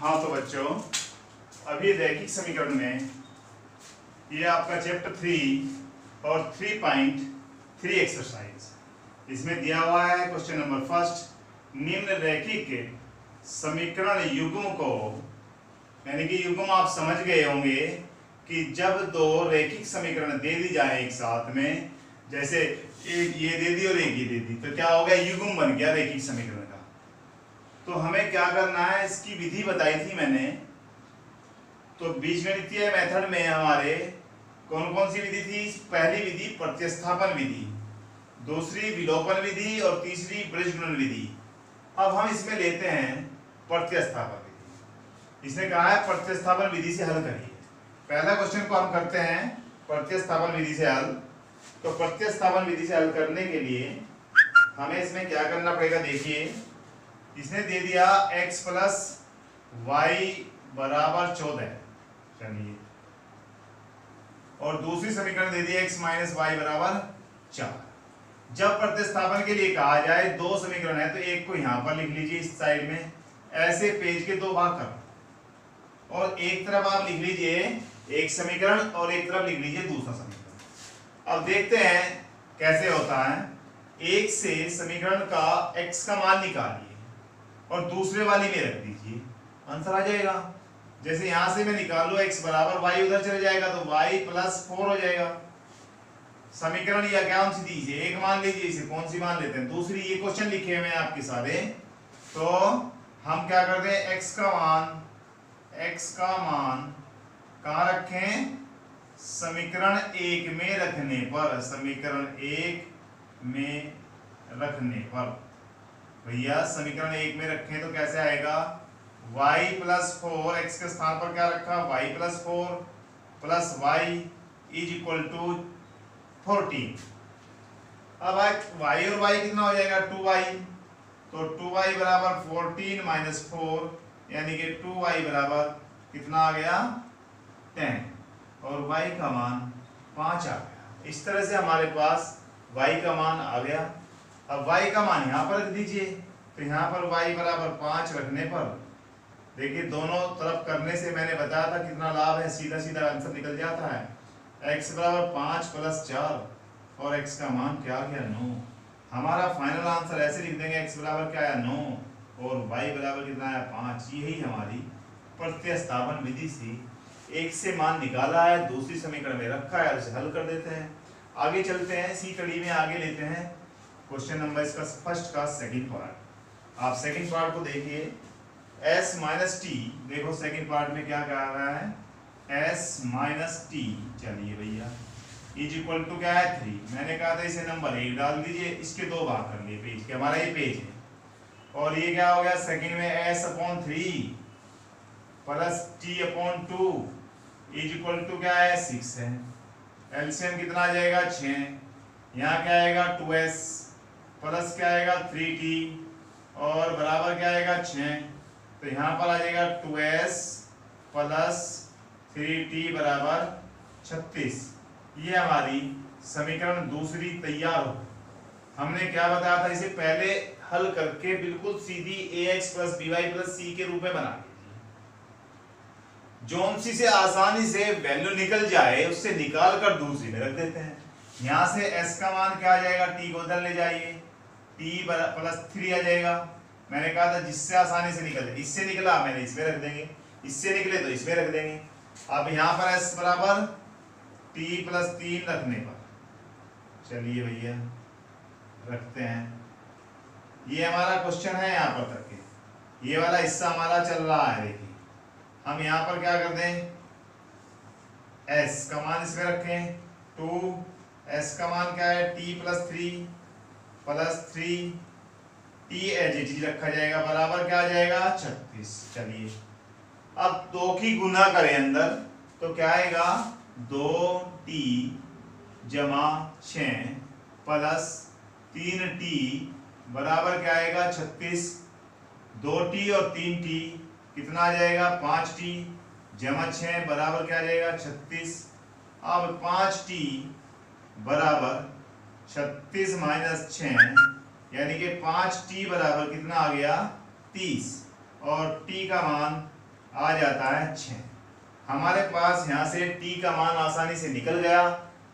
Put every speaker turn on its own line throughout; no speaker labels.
हाँ तो बच्चों, अभी रैखिक समीकरण में ये आपका चैप्टर 3 और 3.3 एक्सरसाइज इसमें दिया हुआ है। क्वेश्चन नंबर फर्स्ट, निम्न रैखिक समीकरण युग्म को, यानी कि युग्म आप समझ गए होंगे कि जब दो रैखिक समीकरण दे दी जाए एक साथ में, जैसे एक ये दे दी और एक ये दे दी, तो क्या हो गया, युग्म बन गया रैखिक समीकरण का। तो हमें क्या करना है, इसकी विधि बताई थी मैंने। तो बीजगणितीय मेथड में हमारे कौन कौन सी विधि थी? पहली विधि प्रतिस्थापन विधि, दूसरी विलोपन विधि और तीसरी बीजगणन विधि। अब हम इसमें लेते हैं प्रतिस्थापन विधि। इसने कहा है प्रतिस्थापन विधि से हल करिए। पहला क्वेश्चन को हम करते हैं प्रतिस्थापन विधि से हल। तो प्रतिस्थापन विधि से हल करने के लिए हमें इसमें क्या करना पड़ेगा, देखिए इसने दे दिया x प्लस वाई बराबर 14, चलिए, और दूसरी समीकरण दे दी x माइनस वाई बराबर 4। जब प्रतिस्थापन के लिए कहा जाए, दो समीकरण है तो एक को यहां पर लिख लीजिए इस साइड में, ऐसे पेज के दो भाग कर, और एक तरफ आप लिख लीजिए एक समीकरण और एक तरफ लिख लीजिए दूसरा समीकरण। अब देखते हैं कैसे होता है। एक से समीकरण का x का मान निकालिए और दूसरे वाली में रख दीजिए, आंसर आ जाएगा। जैसे यहां से मैं निकालू x बराबर y, उधर चले जाएगा तो y प्लस 4 हो जाएगा। समीकरण या कौन सी दी, एक मान लीजिए, इसे कौन सी मान लेते हैं, दूसरी। ये क्वेश्चन लिखे हुए हैं आपके सारे, तो हम क्या करते हैं, x का मान कहाँ रखें, समीकरण 1 में रखने पर, समीकरण 1 में रखने पर भैया समीकरण 1 में रखें तो कैसे आएगा, y प्लस 4, x के स्थान पर क्या रखा, y plus 4 plus y is equal to 14। अब y और y कितना हो जाएगा, 2y, तो 2y बराबर 14 माइनस 4, यानी कि 2y बराबर कितना आ गया, 10, और y का मान 5 आ गया। इस तरह से हमारे पास y का मान आ गया। अब y का मान यहाँ पर रख दीजिए, तो यहाँ पर y बराबर 5 रखने पर देखिए दोनों तरफ करने से मैंने बताया था कितना लाभ है, सीधा सीधा आंसर निकल जाता है। x बराबर 5 प्लस 4 और x का मान क्या गया, 9। हमारा फाइनल आंसर ऐसे लिख देंगे, x बराबर क्या है, 9, और y बराबर कितना है, 5। यही हमारी प्रतिस्थापन विधि से एक से मान निकाला है, दूसरी समीकरण में रखा है, उसे हल कर देते हैं। आगे चलते हैं, इसी कड़ी में आगे लेते हैं क्वेश्चन नंबर इसका फर्स्ट का सेकंड पार्ट। आप सेकंड पार्ट को देखिए, s माइनस टी, देखो सेकंड पार्ट में क्या कहा रहा है, s माइनस टी, चलिए भैया, इज इक्वल टू क्या है, 3। मैंने कहा था इसे नंबर 1 डाल दीजिए, इसके दो भाग कर लिए पेज के, हमारा ये पेज है, और ये क्या हो गया, सेकंड में s upon 3 plus t upon 2 is equal to क्या है, 6 है। एलसीएम कितना आ जाएगा, 6। यहाँ क्या आएगा, 2s प्लस क्या आएगा, 3t, और बराबर क्या आएगा, 6। तो यहाँ पर आ जाएगा 2s प्लस 3t बराबर 36। ये हमारी समीकरण दूसरी तैयार हो। हमने क्या बताया था, इसे पहले हल करके बिल्कुल सीधी ax plus by plus c के रूप में बना लीजिए। जोन सी से आसानी से वैल्यू निकल जाए उससे निकाल कर दूसरी में रख देते हैं। यहाँ से s का मान क्या आ जाएगा, t को उधर ले जाइए, t प्लस 3 आ जाएगा। मैंने कहा था जिससे आसानी से निकल जाए, इससे निकला मैंने इसमें रख देंगे, इससे निकले तो इसमें रख देंगे। अब यहाँ पर s बराबर t प्लस 3 रखने पर, चलिए भैया रखते हैं। ये हमारा क्वेश्चन है यहाँ पर तक के, ये वाला हिस्सा हमारा चल रहा है। देखिए हम यहाँ पर क्या कर दें, s का मान इसमें रखें 2, s का मान क्या है, t plus 3 plus 3, t as it is रखा जाएगा, बराबर क्या आ जाएगा, 36। चलिए अब 2 की गुना करें अंदर, तो क्या आएगा, 2t जमा 6 प्लस 3t बराबर क्या आएगा, 36। 2t और 3t कितना आ जाएगा, 5t जमा 6 बराबर क्या आ जाएगा, 36। अब 5t बराबर 36 माइनस 6, यानी कि 5t बराबर कितना आ गया, 30, और t का मान आ जाता है 6। हमारे पास यहाँ से t का मान आसानी से निकल गया।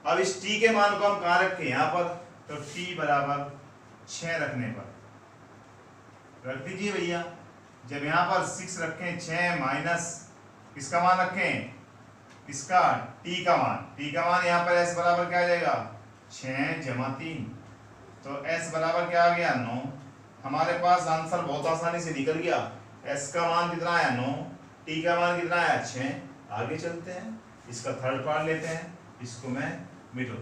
अब इस t के मान को हम कहाँ रखें, यहाँ पर, तो t बराबर 6 रखने पर रख दीजिए भैया। जब यहाँ पर 6 रखें, 6 माइनस किसका मान रखें, इसका t का मान यहाँ पर s बराबर क्या आ जाएगा, 6 जमा 3, तो s बराबर क्या आ गया, 9। हमारे पास आंसर बहुत आसानी से निकल गया। s का मान कितना आया, 9, t का मान कितना आया, 6। आगे चलते हैं, इसका थर्ड पार्ट लेते हैं, इसको मैं मिटो।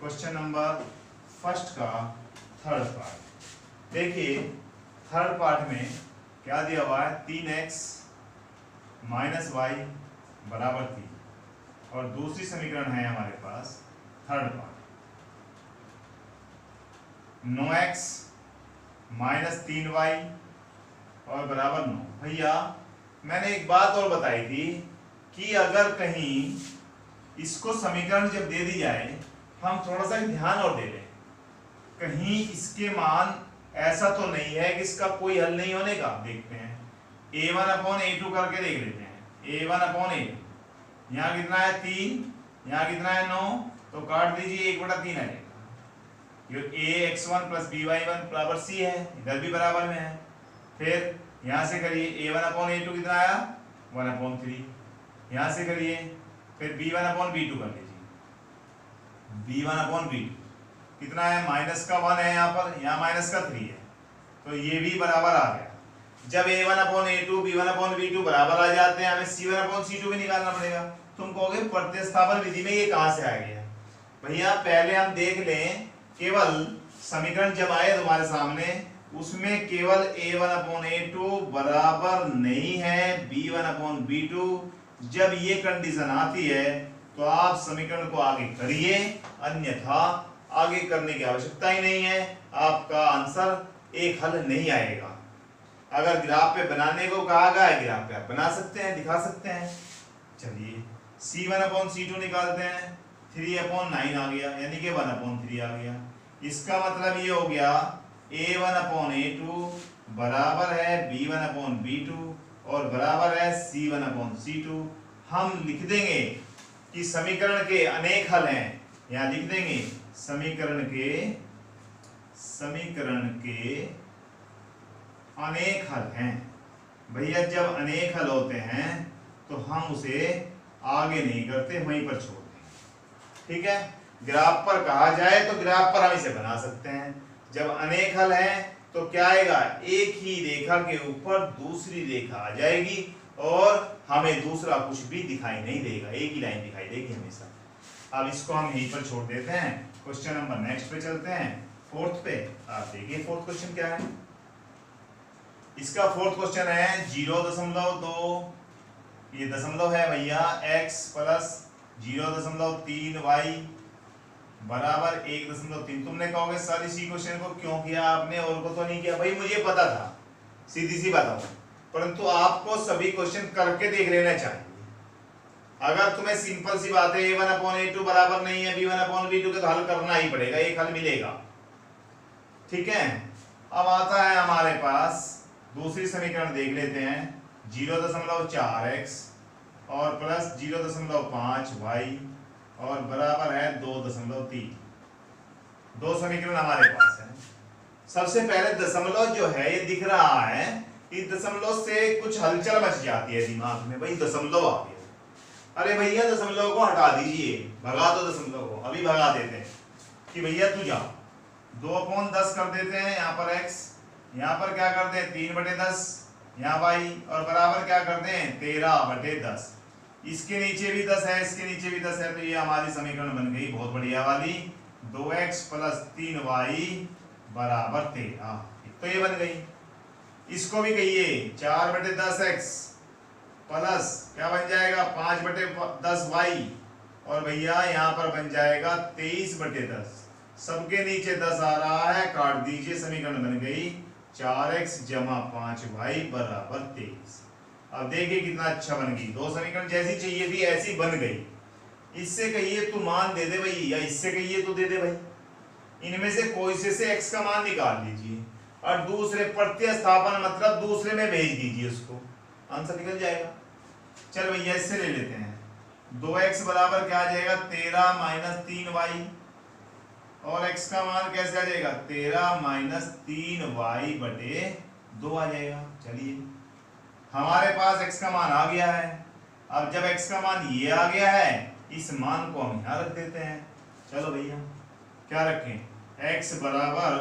क्वेश्चन नंबर फर्स्ट का थर्ड पार्ट देखिए। थर्ड पार्ट में क्या दिया हुआ है, 3x माइनस वाई बराबर 3, और दूसरी समीकरण है हमारे पास third part, 9x minus 3y और बराबर 9। भैया मैंने एक बात और बताई थी कि अगर कहीं इसको समीकरण जब दे दी जाए, हम थोड़ा सा ध्यान और दे लें, कहीं इसके मान ऐसा तो नहीं है कि इसका कोई हल नहीं होने का। देखते हैं, a1/a2 करके देख लेते हैं। a1/a2 यहाँ कितना है, 3, यहाँ कितना है, 9, तो काट दीजिए, 1/3 आ जाएगा। ये ax1 प्लस by1 बराबर c है, इधर भी बराबर में है। फिर यहाँ से करिए, a1/a2 कितना आया, 1/3, यहाँ से करिए, फिर b1/b2 कर लीजिए, b1/b2 कितना है, माइनस का 1 है यहाँ पर, यहाँ माइनस का 3 है, तो ये भी बराबर आ गया। जब a1/a2 b1/b2 बराबर आ जाते हैं, हमें c1/c2 भी निकालना पड़ेगा। तुम कहोगे प्रतिस्थापन विधि में ये कहाँ से आ गया। भैया पहले हम देख लें, केवल समीकरण जब आए तुम्हारे सामने, उसमें केवल a1/a2 बराबर नहीं है b1/b2। जब ये कंडीशन आती है तो आप समीकरण को आगे करिए, अन्यथा आगे करने की आवश्यकता ही नहीं है, आपका आंसर एक हल नहीं आएगा। अगर ग्राफ पे बनाने को कहा गया है, ग्राफ पे आप बना सकते हैं, दिखा सकते हैं। चलिए c1/c2 निकालते हैं, 3/9 आ गया, यानी कि 1/3 आ गया। इसका मतलब ये हो गया a1/a2 बराबर है b1/b2 और बराबर है c1/c2। हम लिख देंगे कि समीकरण के अनेक हल हैं, यहाँ लिख देंगे समीकरण के अनेक हल हैं। भैया जब अनेक हल होते हैं तो हम उसे आगे नहीं करते, वहीं पर छोड़ते हैं। ठीक है, ग्राफ पर कहा जाए तो ग्राफ पर हम इसे बना सकते हैं। जब अनेक हल हैं तो क्या आएगा, एक ही रेखा के ऊपर दूसरी रेखा आ जाएगी और हमें दूसरा कुछ भी दिखाई नहीं देगा, एक ही लाइन दिखाई देगी हमेशा। अब इसको हम यहीं पर छोड़ देते हैं। क्वेश्चन नंबर नेक्स्ट पे चलते हैं, फोर्थ पे। आप देखिए फोर्थ क्वेश्चन क्या है। इसका फोर्थ क्वेश्चन है 0.2, ये दशमलव है भैया, x प्लस 0.3y बराबर 1.3। तुमने कहोगे सर इसी क्वेश्चन को क्यों किया आपने, और को तो नहीं किया। भाई मुझे पता था, सीधी सी बात है, परंतु आपको सभी क्वेश्चन करके देख लेना चाहिए। अगर तुम्हें सिंपल सी बात है a1/a2 बराबर नहीं है b1/b2 के, तो हल करना ही पड़ेगा, एक हल मिलेगा। ठीक है, अब आता है हमारे पास दूसरी समीकरण, देख लेते हैं। 0.4x और प्लस 0.5y और बराबर है 2.3। दो समीकरण हमारे पास है। सबसे पहले दशमलव जो है ये दिख रहा है, इस दशमलव से कुछ हलचल मच जाती है दिमाग में, भाई दशमलव आ गया। अरे भैया दशमलव को हटा दीजिए, भगा दो दशमलव को, अभी भगा देते हैं कि भैया तू जा। 2/10 कर देते हैं, यहाँ पर x, यहाँ पर क्या करते हैं 3/10, यहाँ y और बराबर क्या करते हैं 13/10। इसके नीचे भी 10 है, इसके नीचे भी 10 है, तो ये हमारी समीकरण बन गई बहुत बढ़िया वाली, 2x प्लस 3y बराबर 13। तो ये बन गई। इसको भी कहिए 4/10x प्लस क्या बन जाएगा 5/10y और भैया यहाँ पर बन जाएगा 23/10। सबके नीचे 10 आ रहा है, काट दीजिए, समीकरण बन गई 4x जमा 5y बराबर 23। अब देखिए कितना अच्छा बन गई, दो समीकरण जैसी चाहिए थी ऐसी बन गई। इससे कहिए तू मान दे दे भाई, या इससे कहिए तो दे दे भाई, इनमें से कोई से x का मान निकाल लीजिए और दूसरे प्रतिस्थापन मतलब दूसरे में भेज दीजिए उसको। आंसर निकल जाएगा। चल भैया इससे ले लेते हैं, 2x बराबर क्या आ जाएगा 13 माइनस 3y, और x का मान कैसे आ जाएगा 13 माइनस 3y बटे 2 आ जाएगा। चलिए हमारे पास x का मान आ गया है। अब जब x का मान ये आ गया है, इस मान को हम यहाँ रख देते हैं। चलो भैया क्या रखें, x बराबर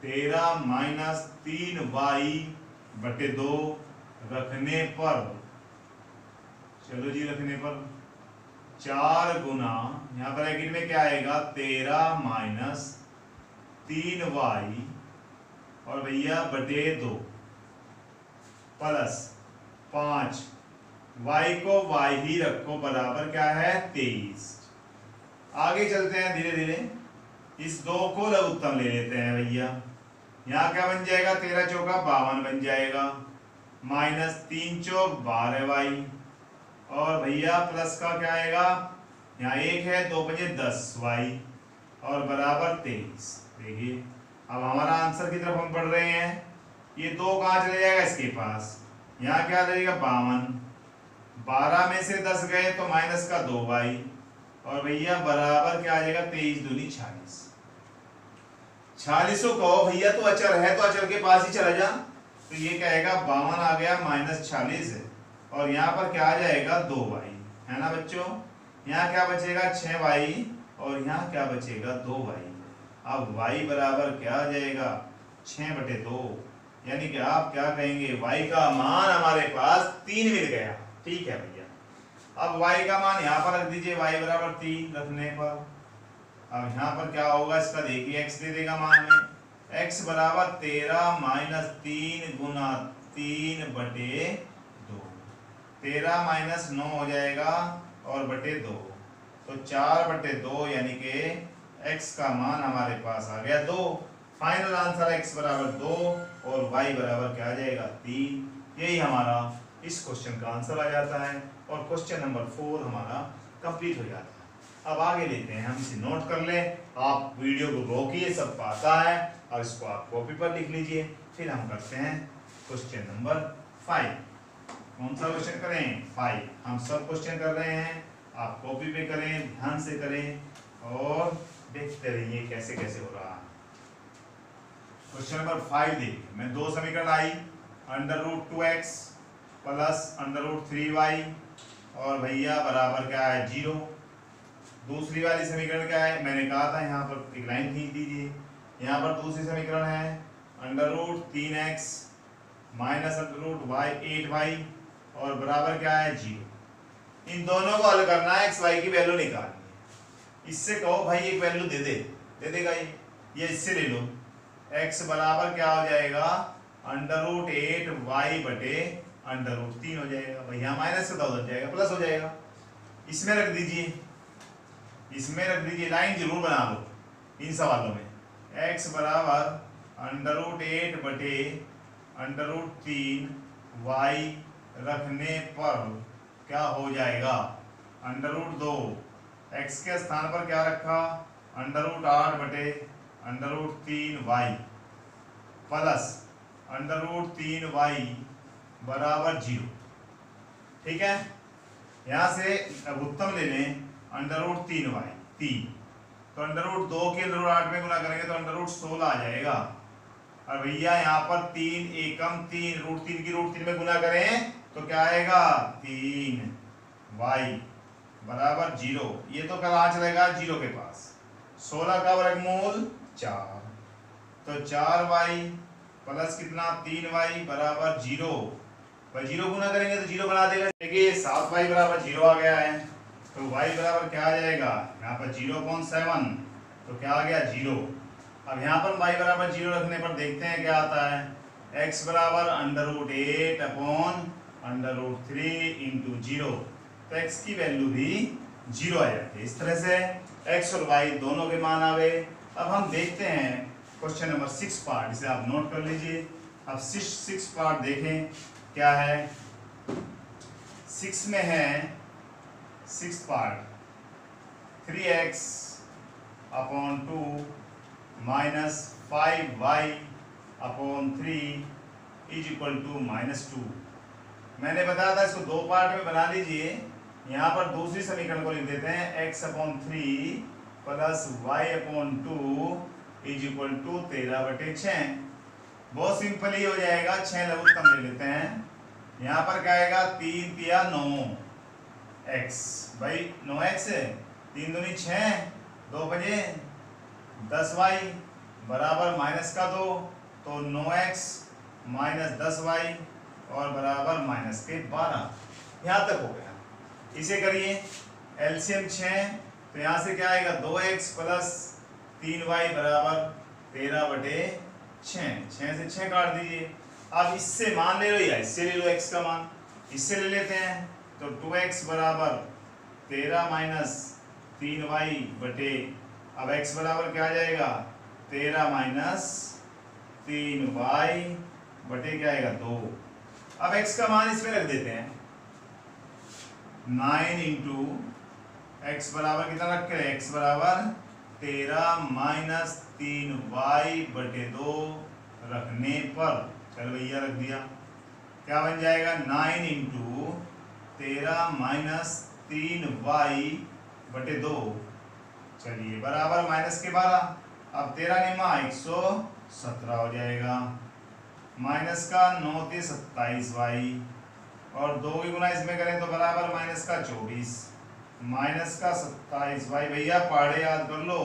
13 माइनस 3y बटे 2 रखने पर, चलो जी रखने पर 4 गुना, यहाँ पर ब्रैकेट में क्या आएगा 13 माइनस 3y और भैया बटे 2 प्लस 5, y को y ही रखो बराबर क्या है 23। आगे चलते हैं धीरे धीरे, इस 2 को लघुत्तम ले लेते हैं भैया। यहाँ क्या बन जाएगा 13 चौका 52 बन जाएगा, माइनस 3 चौक 12y, और भैया प्लस का क्या आएगा, यहाँ 1 है 2 बजे 10y और बराबर 23। देखिए अब हमारा आंसर की तरफ हम बढ़ रहे हैं। ये 2 कहाँ चले जाएगा इसके पास, यहाँ क्या रहेगा 52, 12 में से 10 गए तो माइनस का 2y, और भैया बराबर क्या आ जाएगा 23 दूनी 46। 46 को भैया तो अचर है तो अचर के पास ही चला जा, तो ये क्या आएगा 52 आ गया माइनस 46 और यहाँ पर क्या आ जाएगा 2y, है ना बच्चों। यहाँ क्या बचेगा 6y और यहाँ क्या बचेगा 2y। अब y बराबर क्या आ जाएगा 6 बटे 2, यानी कि आप क्या कहेंगे y का मान हमारे पास 3 मिल गया। ठीक है भैया, अब y का मान यहाँ पर रख दीजिए, y बराबर 3 रखने पर अब यहाँ पर क्या होगा इसका देखिए, x दे देगा मान में, x बराबर 13 माइनस 3 गुना 3 बटे 2, 13 माइनस 9 हो जाएगा और बटे 2, तो 4 बटे 2, यानी कि x का मान हमारे पास आ गया 2। फाइनल आंसर x बराबर 2 और y बराबर क्या आ जाएगा 3। यही हमारा इस क्वेश्चन का आंसर आ जाता है और क्वेश्चन नंबर 4 हमारा कंप्लीट हो जाता है। अब आगे लेते हैं, हम इसे नोट कर लें, आप वीडियो को रोकिए, सब आता है और इसको आप कॉपी पर लिख लीजिए। फिर हम करते हैं क्वेश्चन नंबर 5। कौन सा क्वेश्चन करें 5, हम सब क्वेश्चन कर रहे हैं, आप कॉपी पे करें, ध्यान से करें और देखते रहिए कैसे कैसे हो रहा है। क्वेश्चन नंबर 5 देखिए, मैं 2 समीकरण आई, √2x प्लस √3y और भैया बराबर क्या है 0। दूसरी वाली समीकरण क्या है, मैंने कहा था यहाँ पर एक लाइन खींच दीजिए। यहाँ पर दूसरी समीकरण है √3x माइनस √y 8y और बराबर क्या है 0। इन दोनों को हल करना है, x y की वैल्यू निकालनी है। इससे कहो भाई एक वैल्यू दे देगा ये इससे ले लो, x बराबर क्या हो जाएगा √8y बटे √3 हो जाएगा। भैया माइनस से हो जाएगा प्लस हो जाएगा, इसमें रख दीजिए, इसमें रख दीजिए, लाइन जरूर बना लो इन सवालों में। x बराबर √8 बटे √3 y रखने पर क्या हो जाएगा √2, x के स्थान पर क्या रखा √8 बटे √3 y प्लस √3y बराबर 0। ठीक है, यहाँ से उत्तम ले लें √3y 3, तो √2 के √8 में गुना करेंगे तो √16 आ जाएगा। और भैया यहाँ पर 3 एकम 3, √3 की √3 में गुना करें तो क्या आएगा 3y बराबर 0। ये तो कहाँ चलेगा 0 के पास, 16 का वर्गमूल 4, तो 4y प्लस कितना 3y बराबर 0। भाई 0 गुना करेंगे तो 0 बना देगा। देखिए 7y बराबर 0 आ गया है, तो y बराबर क्या आ जाएगा यहाँ पर 0.7, तो क्या आ गया 0। अब यहाँ पर y बराबर 0 रखने पर देखते हैं क्या आता है, x बराबर √8 अपॉन √3 इंटू 0, तो x की वैल्यू भी 0 आ जाती है। इस तरह से x और y दोनों के मान आ गए। अब हम देखते हैं क्वेश्चन नंबर 6 पार्ट, इसे आप नोट कर लीजिए। अब 6 पार्ट देखें क्या है। 6 में है 6 part 3x upon 2 minus 5y upon 3 is equal to -2। मैंने बताया था इसको दो पार्ट में बना लीजिए। यहाँ पर दूसरी समीकरण को लिख देते हैं x/3 plus y/2 is equal to 13/6। बहुत सिंपल ही हो जाएगा। 6 लघुत्तम ले लेते हैं। यहाँ पर क्या आएगा 3 तिया 9 x भाई 9x 3 दूनी 6 2 बजे 10y बराबर माइनस का 2 तो 9x माइनस 10y और बराबर माइनस के 12। यहाँ तक हो गया। इसे करिए एलसीएम 6 तो यहाँ से क्या आएगा 2x प्लस 3y बराबर 13/6। 6 से 6 काट दीजिए। अब इससे मान ले लो या इससे ले लो x का मान। इससे ले लेते हैं तो 2x बराबर 13 माइनस 3y बटे अब x बराबर क्या आ जाएगा 13 माइनस 3y बटे क्या आएगा 2। अब x का मान इसमें रख देते हैं 9 इंटू x बराबर कितना रख के x बराबर 13 माइनस 3y बटे 2 रखने पर चल भैया रख दिया। क्या बन जाएगा 9 इंटू 13 माइनस 3y बटे 2 चलिए बराबर माइनस के 12। अब 13 निमा 117 हो जाएगा माइनस का 9 × 27y और 2 की गुना इसमें करें तो बराबर माइनस का 24 माइनस का 27y। भैया पहाड़े याद कर लो,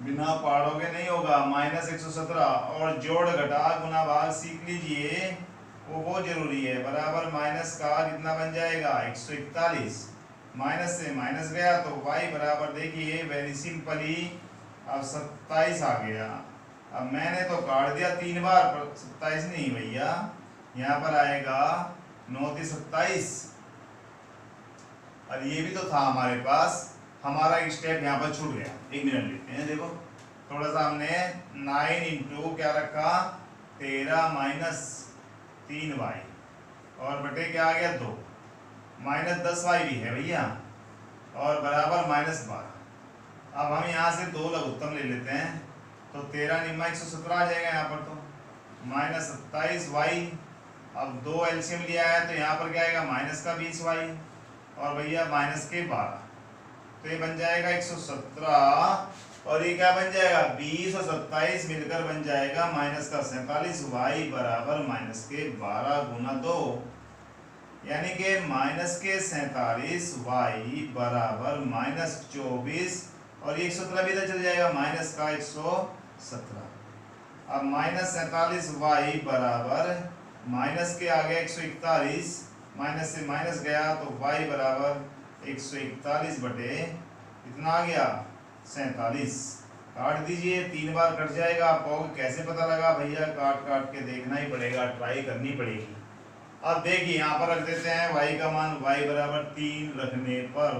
बिना पहाड़ों नहीं होगा। माइनस 117 और जोड़ घटा गुना भाग सीख लीजिए, वो बहुत जरूरी है। बराबर माइनस का कितना बन जाएगा 141। माइनस से माइनस गया तो y बराबर देखिए वेरी सिंपली अब 27 आ गया। अब मैंने तो काट दिया 3 बार पर 27 नहीं भैया, यहाँ पर आएगा 9 × 27 और ये भी तो था हमारे पास। हमारा एक स्टेप यहाँ पर छूट गया। 1 मिनट लेते हैं। देखो थोड़ा सा हमने 9 इंटू क्या रखा 13 माइनस 3y और बटे क्या आ गया 2 माइनस 10y भी है भैया और बराबर माइनस 12। अब हम यहाँ से 2 लघुत्तम ले लेते हैं तो 13 निम्मा 117 आ जाएगा यहाँ पर तो माइनस 27y। अब 2 एलसीएम लिया है तो यहाँ पर क्या आएगा माइनस का 20y और भैया माइनस के 12 तो ये बन जाएगा 117 और ये क्या बन जाएगा 20 और 27 मिलकर बन जाएगा माइनस का 47y बराबर माइनस के 12 गुना 2 यानी कि माइनस के 47y बराबर माइनस 24 और 117 भी इधर चल जाएगा माइनस का 117। अब माइनस 47y बराबर माइनस के आगे 141 माइनस से माइनस गया तो y बराबर 141 बटे कितना आ गया 47। काट दीजिए 3 बार कट जाएगा। आप कहोगे कैसे पता लगा भैया, काट काट के देखना ही पड़ेगा, ट्राई करनी पड़ेगी। अब देखिए यहाँ पर रख देते हैं y का मान y बराबर 3 रखने पर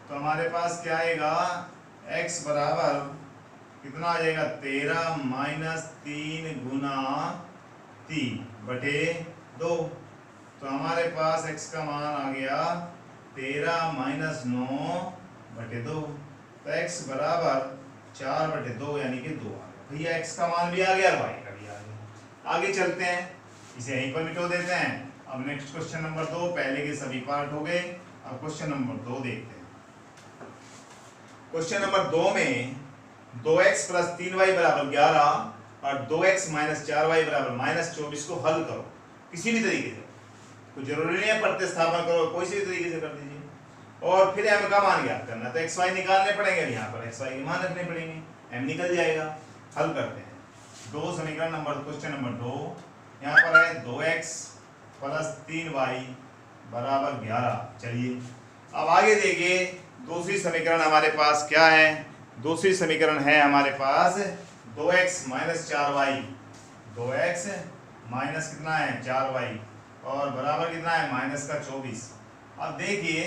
तो हमारे पास क्या आएगा x बराबर कितना आ जाएगा 13 माइनस 3 गुना 3 बटे 2 तो हमारे पास x का मान आ गया 13 माइनस 9 बटे 2 तो x बराबर 4 बटे 2 यानी कि 2 आ गया। भैया x का मान भी आ गया और y का भी आ गया। आगे चलते हैं, इसे यहीं पर मिटो देते हैं। अब नेक्स्ट क्वेश्चन नंबर 2, पहले के सभी पार्ट हो गए। अब क्वेश्चन नंबर 2 देखते हैं। क्वेश्चन नंबर 2 में 2x प्लस 3y बराबर 11 और 2x माइनस 4y बराबर माइनस 24 को हल करो किसी भी तरीके से। तो जरूरी नहीं है प्रतिस्थापन करो, कोई से भी तरीके से कर दीजिए और फिर m का मान ज्ञात करना। तो xy निकालने पड़ेंगे, यहाँ पर xy के मान रखने पड़ेंगे, m निकल जाएगा। हल करते हैं। 2 समीकरण नंबर क्वेश्चन नंबर 2 यहाँ पर है 2x प्लस 3y बराबर 11। चलिए अब आगे देखिए दूसरी समीकरण हमारे पास क्या है। दूसरी समीकरण है हमारे पास 2x minus 4y, 2x minus कितना है 4y और बराबर कितना है माइनस का 24। अब देखिए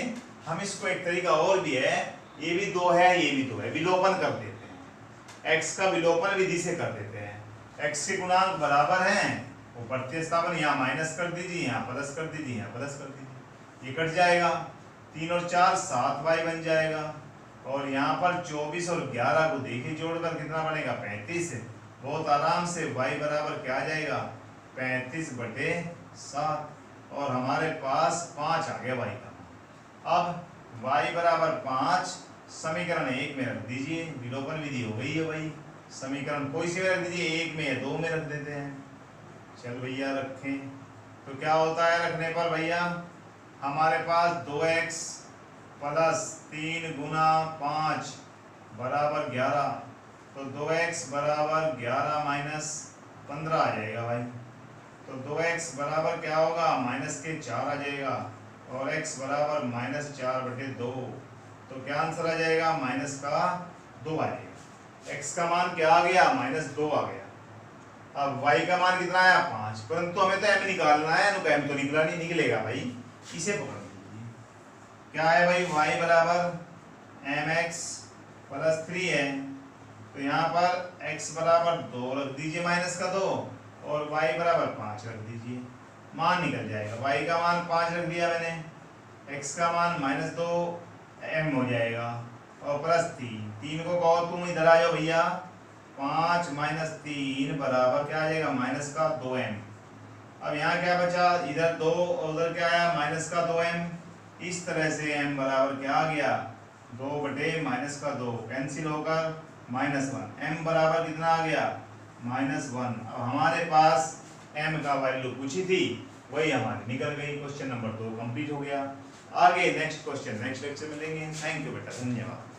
हम इसको एक तरीका और भी है, ये भी 2 है ये भी 2 है, विलोपन कर देते हैं। x का विलोपन विधि से कर देते हैं। x के गुणांक बराबर हैं, वो प्रतिस्थापन यहाँ माइनस कर दीजिए, यहाँ प्लस कर दीजिए, यहाँ प्लस कर दीजिए, ये कट जाएगा। 3 और 4 7y बन जाएगा और यहाँ पर 24 और 11 को देखिए जोड़कर कितना बनेगा 35। बहुत आराम से y बराबर क्या आ जाएगा 35 बटे 7। और हमारे पास 5 आ गया y का। अब y बराबर 5 समीकरण 1 में रख दीजिए, विलोपन विधि हो गई है भाई। समीकरण कोई से रख दीजिए, 1 में या 2 में रख देते हैं। चल भैया रखें, तो क्या होता है रखने पर भैया, हमारे पास 2x प्लस 3 गुना 5 बराबर 11, तो 2x बराबर 11 माइनस 15 आ जाएगा भाई। तो 2x बराबर क्या होगा, माइनस के 4 आ जाएगा, और x बराबर माइनस 4/2, तो क्या आंसर आ जाएगा, माइनस का 2 आ जाएगा। x का मान क्या आ गया, -2 आ गया। अब y का मान कितना आया, 5, परंतु हमें तो m निकालना है, m तो निकला नहीं, निकलेगा भाई, इसे पकड़ लीजिए। क्या है भाई, y बराबर mx प्लस 3 है, तो यहाँ पर x बराबर 2 रख दीजिए माइनस का 2, और y बराबर 5 रख दीजिए, मान निकल जाएगा। y का मान 5 रख दिया मैंने, x का मान -2 m हो जाएगा, और प्लस 3 को कहो तुम इधर आ जाओ भैया, 5 - 3 बराबर क्या आ जाएगा, माइनस का 2m। अब यहाँ क्या बचा, इधर 2 और उधर क्या आया, माइनस का 2m। इस तरह से m बराबर क्या आ गया, 2/-2 कैंसिल होकर -1। m बराबर कितना आ गया, -1। अब हमारे पास m का वैल्यू पूछी थी, वही हमारी निकल गई। क्वेश्चन नंबर 2 कंप्लीट हो गया। आगे नेक्स्ट क्वेश्चन नेक्स्ट लेक्चर मिलेंगे। थैंक यू बेटा, धन्यवाद।